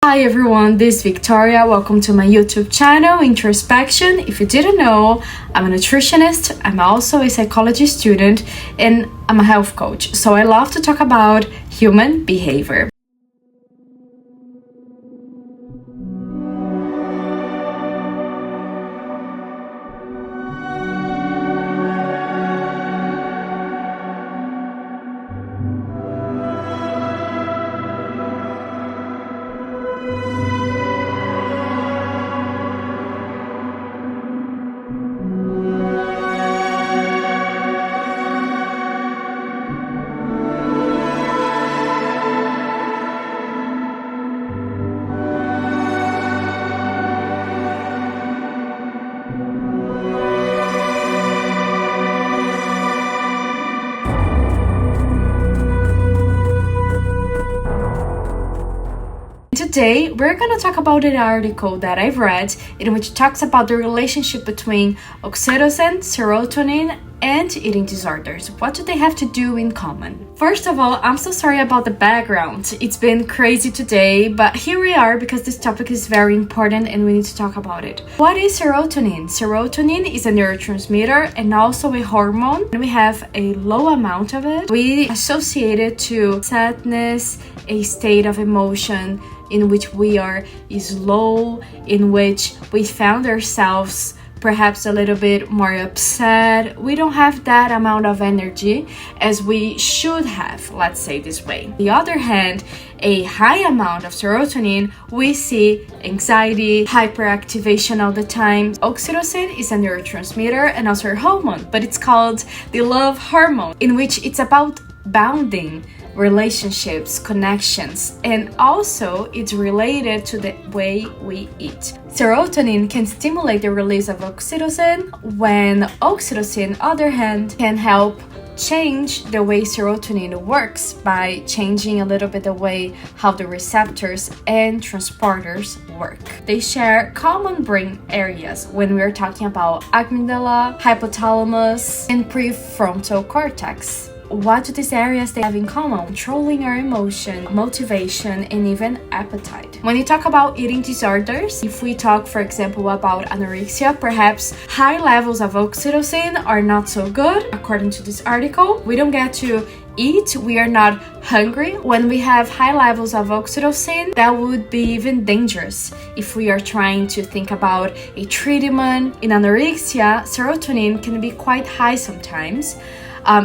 Hi everyone, this is Victoria. Welcome to my YouTube channel, Introspection. If you didn't know, I'm a nutritionist, I'm also a psychology student, and I'm a health coach. So I love to talk about human behavior. Today, we're going to talk about an article that I've read in which it talks about the relationship between oxytocin, serotonin, and eating disorders. What do they have to do in common? First of all, I'm so sorry about the background. It's been crazy today, but here we are because this topic is very important and we need to talk about it. What is serotonin? Serotonin is a neurotransmitter and also a hormone. When we have a low amount of it, we associate it to sadness, a state of emotion in which we are low, in which we found ourselves perhaps a little bit more upset. We don't have that amount of energy as we should have, let's say this way. On the other hand, a high amount of serotonin, we see anxiety, hyperactivation all the time. Oxytocin is a neurotransmitter and also a hormone, but it's called the love hormone, in which it's about bonding, relationships, connections, and also it's related to the way we eat. Serotonin can stimulate the release of oxytocin, when oxytocin, on the other hand, can help change the way serotonin works by changing a little bit the way how the receptors and transporters work. They share common brain areas when we're talking about amygdala, hypothalamus, and prefrontal cortex. What do these areas they have in common? Controlling our emotion, motivation, and even appetite. When you talk about eating disorders, if we talk, for example, about anorexia, perhaps high levels of oxytocin are not so good. According to this article, we don't get to eat, we are not hungry. When we have high levels of oxytocin, that would be even dangerous if we are trying to think about a treatment. In anorexia, serotonin can be quite high sometimes,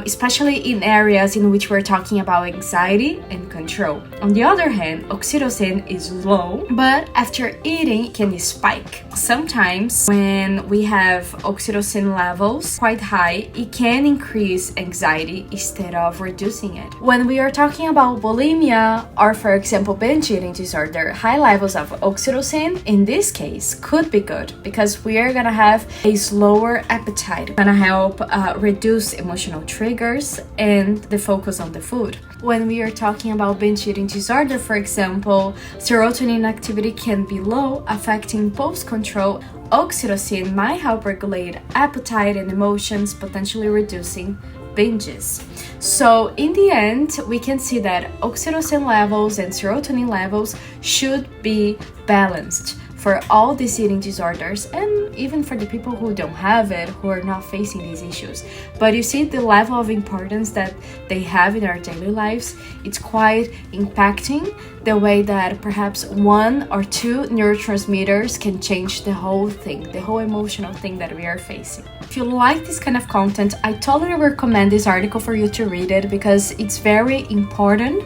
especially in areas in which we're talking about anxiety and control. On the other hand, oxytocin is low, but after eating, it can spike. Sometimes when we have oxytocin levels quite high, it can increase anxiety instead of reducing it. When we are talking about bulimia or, for example, binge eating disorder, high levels of oxytocin in this case could be good because we are gonna have a slower appetite, gonna help reduce emotional triggers and the focus on the food. When we are talking about binge eating disorder, for example, serotonin activity can be low, affecting impulse control. Oxytocin might help regulate appetite and emotions, potentially reducing binges. So in the end, we can see that oxytocin levels and serotonin levels should be balanced for all these eating disorders and even for the people who don't have it, who are not facing these issues. But you see the level of importance that they have in our daily lives, it's quite impacting the way that perhaps one or two neurotransmitters can change the whole thing, the whole emotional thing that we are facing. If you like this kind of content, I totally recommend this article for you to read it because it's very important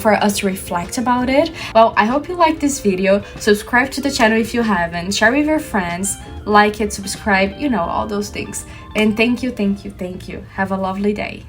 for us to reflect about it. Well, I hope you like this video. Subscribe to the channel if you haven't. Share with your friends. Like it, subscribe, all those things. And thank you. Have a lovely day.